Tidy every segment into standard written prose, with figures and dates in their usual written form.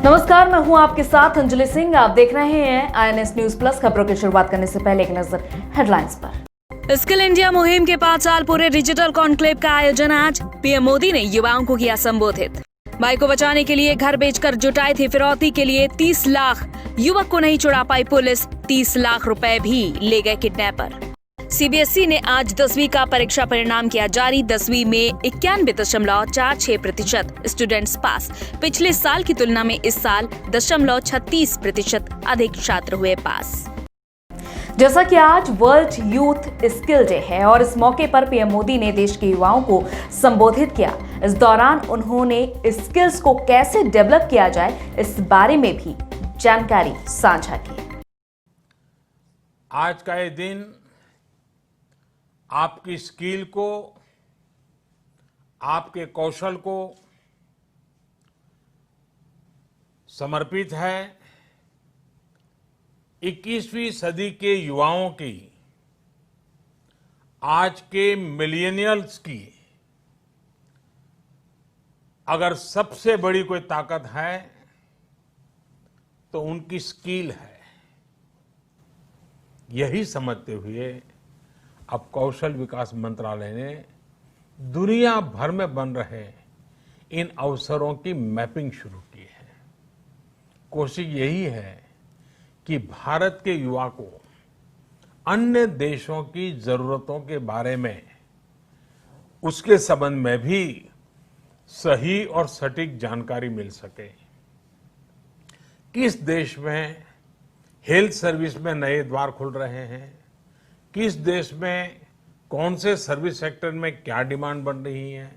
नमस्कार, मैं हूं आपके साथ अंजलि सिंह। आप देख रहे हैं INS न्यूज प्लस। खबरों की शुरुआत करने से पहले एक नजर हेडलाइंस पर। स्किल इंडिया मुहिम के 5 साल पूरे डिजिटल कॉन्क्लेव का आयोजन आज। पीएम मोदी ने युवाओं को किया संबोधित। भाई को बचाने के लिए घर बेचकर जुटाई थी फिरौती के लिए 30 लाख। युवक को नहीं छुड़ा पाई पुलिस, 30 लाख रुपए भी ले गए किडनैपर। CBSE ने आज 10वीं का परीक्षा परिणाम किया जारी। 10वीं में 91.46% स्टूडेंट्स पास। पिछले साल की तुलना में इस साल 0.36% अधिक छात्र हुए पास। जैसा कि आज वर्ल्ड यूथ स्किल डे है और इस मौके पर पीएम मोदी ने देश के युवाओं को संबोधित किया। इस दौरान उन्होंने स्किल्स को कैसे डेवलप किया जाए, इस बारे में भी जानकारी साझा की। आज का ये दिन आपकी स्किल को, आपके कौशल को समर्पित है। 21वीं सदी के युवाओं की, आज के मिलेनियल्स की अगर सबसे बड़ी कोई ताकत है तो उनकी स्किल है। यही समझते हुए अब कौशल विकास मंत्रालय ने दुनिया भर में बन रहे इन अवसरों की मैपिंग शुरू की है। कोशिश यही है कि भारत के युवा को अन्य देशों की जरूरतों के बारे में, उसके संबंध में भी सही और सटीक जानकारी मिल सके। किस देश में हेल्थ सर्विस में नए द्वार खुल रहे हैं, किस देश में कौन से सर्विस सेक्टर में क्या डिमांड बन रही है,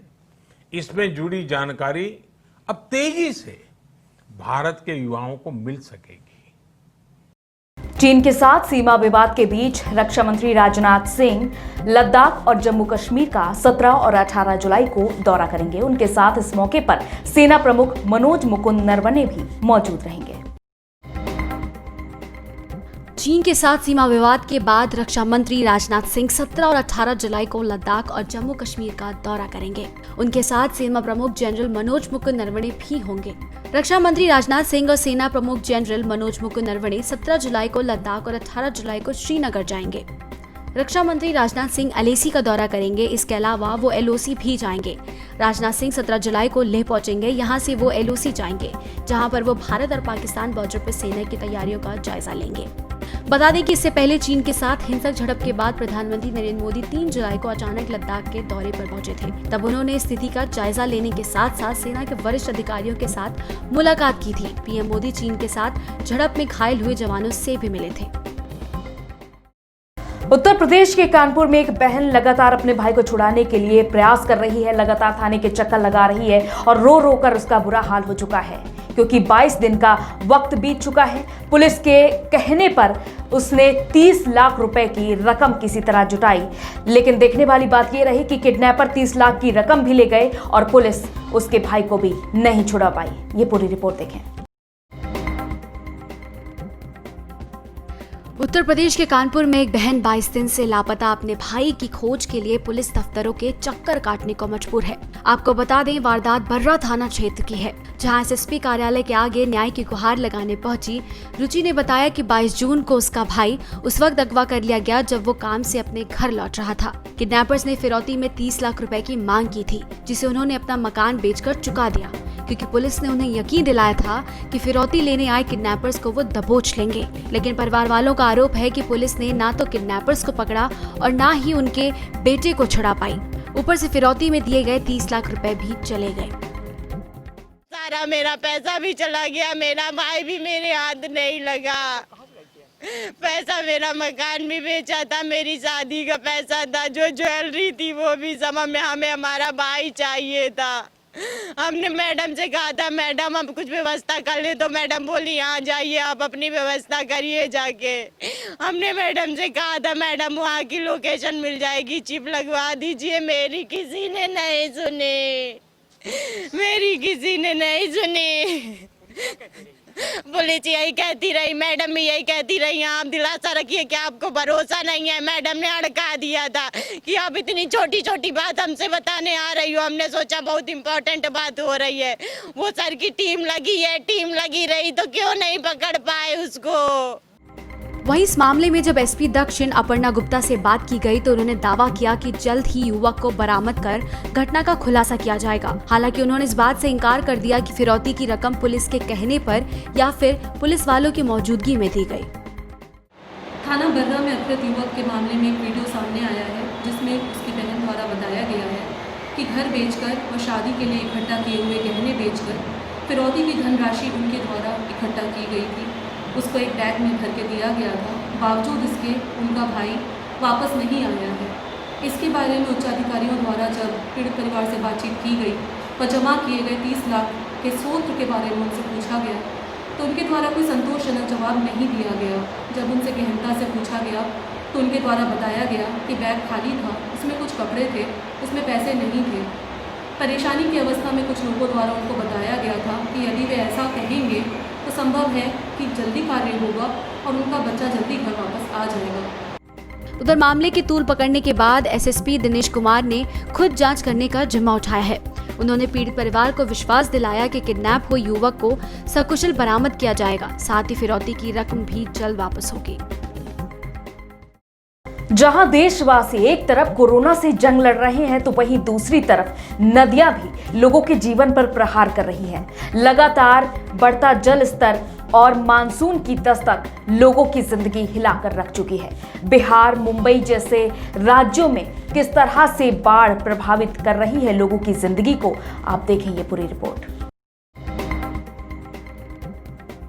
इसमें जुड़ी जानकारी अब तेजी से भारत के युवाओं को मिल सकेगी। चीन के साथ सीमा विवाद के बीच रक्षा मंत्री राजनाथ सिंह लद्दाख और जम्मू कश्मीर का 17 और 18 जुलाई को दौरा करेंगे। उनके साथ इस मौके पर सेना प्रमुख मनोज मुकुंद नरवणे भी मौजूद रहेंगे। चीन के साथ सीमा विवाद के बाद रक्षा मंत्री राजनाथ सिंह 17 और 18 जुलाई को लद्दाख और जम्मू कश्मीर का दौरा करेंगे। उनके साथ सेना प्रमुख जनरल मनोज मुकुंद नरवणे भी होंगे। रक्षा मंत्री राजनाथ सिंह और सेना प्रमुख जनरल मनोज मुकुंद नरवणे 17 जुलाई को लद्दाख और 18 जुलाई को श्रीनगर जाएंगे। रक्षा मंत्री राजनाथ सिंह LAC का दौरा करेंगे। इसके अलावा वो LOC भी जाएंगे। राजनाथ सिंह 17 जुलाई को लेह पहुंचेंगे। यहां से वो LOC जाएंगे, जहां पर वो भारत और पाकिस्तान बॉर्डर पर सेना की तैयारियों का जायजा लेंगे। बता दें कि इससे पहले चीन के साथ हिंसक झड़प के बाद प्रधानमंत्री नरेंद्र मोदी 3 जुलाई को अचानक लद्दाख के दौरे पर पहुंचे थे। तब उन्होंने स्थिति का जायजा लेने के साथ साथ सेना के वरिष्ठ अधिकारियों के साथ मुलाकात की थी। पीएम मोदी चीन के साथ झड़प में घायल हुए जवानों से भी मिले थे। उत्तर प्रदेश के कानपुर में एक बहन लगातार अपने भाई को छुड़ाने के लिए प्रयास कर रही है। लगातार थाने के चक्कर लगा रही है और रो रो कर उसका बुरा हाल हो चुका है, क्योंकि 22 दिन का वक्त बीत चुका है। पुलिस के कहने पर उसने 30 लाख रुपए की रकम किसी तरह जुटाई, लेकिन देखने वाली बात यह रही कि किडनैपर 30 लाख की रकम भी ले गए और पुलिस उसके भाई को भी नहीं छुड़ा पाई। ये पूरी रिपोर्ट देखें। उत्तर प्रदेश के कानपुर में एक बहन 22 दिन से लापता अपने भाई की खोज के लिए पुलिस दफ्तरों के चक्कर काटने को मजबूर है। आपको बता दें, वारदात बर्रा थाना क्षेत्र की है, जहां SSP कार्यालय के आगे न्याय की गुहार लगाने पहुंची रुचि ने बताया कि 22 जून को उसका भाई उस वक्त अगवा कर लिया गया जब वो काम से अपने घर लौट रहा था। किडनैपर्स ने फिरौती में 30 लाख रुपए की मांग की थी, जिसे उन्होंने अपना मकान बेचकर चुका दिया, क्योंकि पुलिस ने उन्हें यकीन दिलाया था कि फिरौती लेने आए किडनैपर्स को वो दबोच लेंगे। लेकिन परिवार वालों का आरोप है कि पुलिस ने ना तो किडनैपर्स को पकड़ा और ना ही उनके बेटे को छुड़ा पाई। ऊपर से फिरौती में दिए गए 30 लाख रुपए भी चले गए। सारा मेरा पैसा भी चला गया, मेरा भाई भी मेरे हाथ नहीं लगा। पैसा मेरा मकान भी बेचा था, मेरी शादी का पैसा था, जो ज्वेलरी थी वो भी सब में हमें हमारा भाई चाहिए था। हमने मैडम से कहा था, मैडम हम कुछ व्यवस्था कर ले, तो मैडम बोली यहाँ जाइए आप अपनी व्यवस्था करिए जाके। हमने मैडम से कहा था, मैडम वहाँ की लोकेशन मिल जाएगी, चिप लगवा दीजिए। मेरी किसी ने नहीं सुनी, मेरी किसी ने नहीं सुनी। पुलिस यही कहती रही, मैडम भी यही कहती रही, आप दिलासा रखिए कि आपको भरोसा नहीं है। मैडम ने अड़का दिया था कि आप इतनी छोटी छोटी बात हमसे बताने आ रही हो। हमने सोचा बहुत इंपॉर्टेंट बात हो रही है। वो सर की टीम लगी है, टीम लगी रही तो क्यों नहीं पकड़ पाए उसको। वहीं इस मामले में जब एसपी दक्षिण अपर्णा गुप्ता से बात की गई तो उन्होंने दावा किया कि जल्द ही युवक को बरामद कर घटना का खुलासा किया जाएगा। हालांकि उन्होंने इस बात से इनकार कर दिया कि फिरौती की रकम पुलिस के कहने पर या फिर पुलिस वालों की मौजूदगी में दी गई। थाना बर्रा में अपहृत युवक के मामले में एक वीडियो सामने आया है जिसमें उसकी बहन द्वारा बताया गया है कि घर बेचकर व शादी के लिए इकट्ठा किए हुए गहने बेचकर फिरौती की धनराशि उनके द्वारा इकट्ठा की गई थी। उसको एक बैग में भर के दिया गया था। बावजूद इसके उनका भाई वापस नहीं आया है। इसके बारे में उच्च अधिकारियों द्वारा जब पीड़ित परिवार से बातचीत की गई व जमा किए गए 30 लाख के स्रोत के बारे में उनसे पूछा गया तो उनके द्वारा कोई संतोषजनक जवाब नहीं दिया गया। जब उनसे गहनता से पूछा गया तो उनके द्वारा बताया गया कि बैग खाली था, उसमें कुछ कपड़े थे, उसमें पैसे नहीं थे। परेशानी की अवस्था में कुछ लोगों द्वारा उनको बताया गया था कि यदि वे ऐसा कहेंगे तो संभव है कि जल्दी कार्य होगा और उनका बच्चा जल्दी घर वापस आ जाएगा। उधर मामले की तूल पकड़ने के बाद एसएसपी दिनेश कुमार ने खुद जांच करने का जिम्मा उठाया है। उन्होंने पीड़ित परिवार को विश्वास दिलाया कि किडनैप हुए युवक को सकुशल बरामद किया जाएगा, साथ ही फिरौती की रकम भी जल्द वापस होगी। जहां देशवासी एक तरफ कोरोना से जंग लड़ रहे हैं तो वहीं दूसरी तरफ नदियां भी लोगों के जीवन पर प्रहार कर रही हैं। लगातार बढ़ता जल स्तर और मानसून की दस्तक लोगों की जिंदगी हिलाकर रख चुकी है। बिहार, मुंबई जैसे राज्यों में किस तरह से बाढ़ प्रभावित कर रही है लोगों की जिंदगी को, आप देखें ये पूरी रिपोर्ट।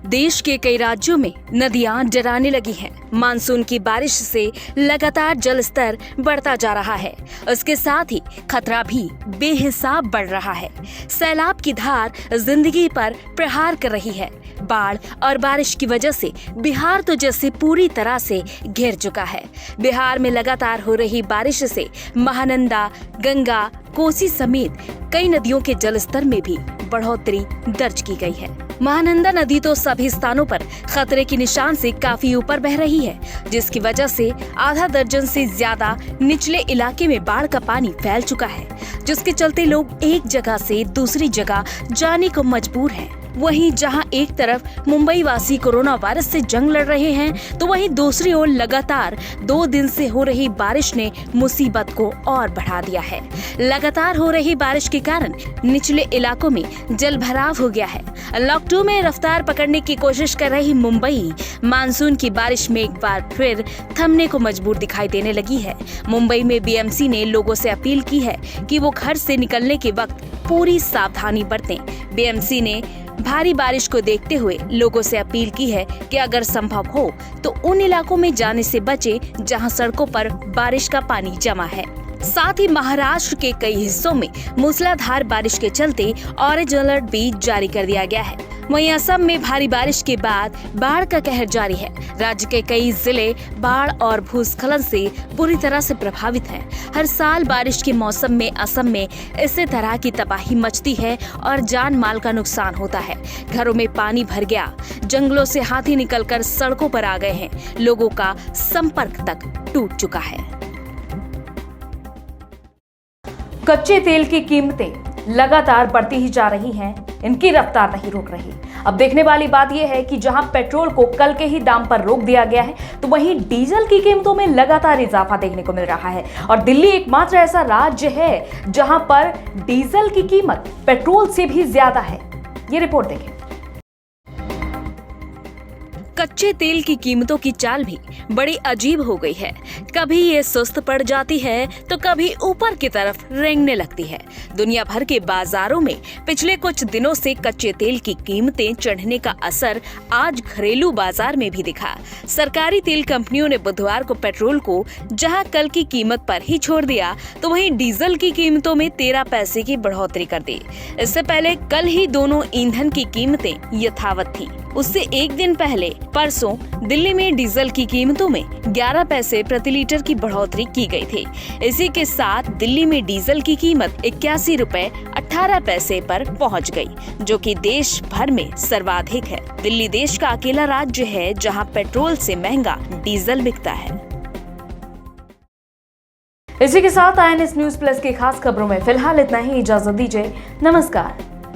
देश के कई राज्यों में नदियां डराने लगी हैं। मानसून की बारिश से लगातार जल स्तर बढ़ता जा रहा है। उसके साथ ही खतरा भी बेहिसाब बढ़ रहा है। सैलाब की धार जिंदगी पर प्रहार कर रही है। बाढ़ और बारिश की वजह से बिहार तो जैसे पूरी तरह से घिर चुका है। बिहार में लगातार हो रही बारिश से महानंदा, गंगा, कोसी समेत कई नदियों के जलस्तर में भी बढ़ोतरी दर्ज की गई है। महानंदा नदी तो सभी स्थानों पर खतरे के निशान से काफी ऊपर बह रही है, जिसकी वजह से आधा दर्जन से ज्यादा निचले इलाके में बाढ़ का पानी फैल चुका है, जिसके चलते लोग एक जगह से दूसरी जगह जाने को मजबूर हैं। वहीं जहां एक तरफ मुंबई वासी कोरोना वायरस से जंग लड़ रहे हैं तो वहीं दूसरी ओर लगातार 2 दिन से हो रही बारिश ने मुसीबत को और बढ़ा दिया है। लगातार हो रही बारिश के कारण निचले इलाकों में जल भराव हो गया है। लॉक 2 में रफ्तार पकड़ने की कोशिश कर रही मुंबई मानसून की बारिश में एक बार फिर थमने को मजबूर दिखाई देने लगी है। मुंबई में बीएमसी ने लोगों से अपील की है कि वो घर से निकलने के वक्त पूरी सावधानी बरतें। बीएमसी ने भारी बारिश को देखते हुए लोगों से अपील की है कि अगर संभव हो तो उन इलाकों में जाने से बचें जहां सड़कों पर बारिश का पानी जमा है। साथ ही महाराष्ट्र के कई हिस्सों में मूसलाधार बारिश के चलते ऑरेंज अलर्ट भी जारी कर दिया गया है। वहीं असम में भारी बारिश के बाद बाढ़ का कहर जारी है। राज्य के कई जिले बाढ़ और भूस्खलन से बुरी तरह से प्रभावित हैं। हर साल बारिश के मौसम में असम में इसी तरह की तबाही मचती है और जान माल का नुकसान होता है। घरों में पानी भर गया, जंगलों से हाथी निकलकर सड़कों पर आ गए हैं, लोगों का संपर्क तक टूट चुका है। कच्चे तेल की कीमतें लगातार बढ़ती ही जा रही हैं, इनकी रफ्तार नहीं रुक रही। अब देखने वाली बात यह है कि जहां पेट्रोल को कल के ही दाम पर रोक दिया गया है तो वहीं डीजल की कीमतों में लगातार इजाफा देखने को मिल रहा है। और दिल्ली एकमात्र ऐसा राज्य है जहां पर डीजल की कीमत पेट्रोल से भी ज्यादा है। ये रिपोर्ट देखें। कच्चे तेल की कीमतों की चाल भी बड़ी अजीब हो गई है। कभी ये सुस्त पड़ जाती है तो कभी ऊपर की तरफ रेंगने लगती है। दुनिया भर के बाजारों में पिछले कुछ दिनों से कच्चे तेल की कीमतें चढ़ने का असर आज घरेलू बाजार में भी दिखा। सरकारी तेल कंपनियों ने बुधवार को पेट्रोल को जहां कल की कीमत पर ही छोड़ दिया तो वहीं डीजल की कीमतों में 13 पैसे की बढ़ोतरी कर दी। इससे पहले कल ही दोनों ईंधन की कीमतें यथावत थी। उससे एक दिन पहले परसों दिल्ली में डीजल की कीमतों में 11 पैसे प्रति लीटर की बढ़ोतरी की गई थी। इसी के साथ दिल्ली में डीजल की कीमत 81 रुपए 18 पैसे पर पहुंच गई, जो कि देश भर में सर्वाधिक है। दिल्ली देश का अकेला राज्य है जहां पेट्रोल से महंगा डीजल बिकता है। इसी के साथ INS न्यूज प्लस की खास खबरों में फिलहाल इतना ही। इजाजत दीजिए, नमस्कार।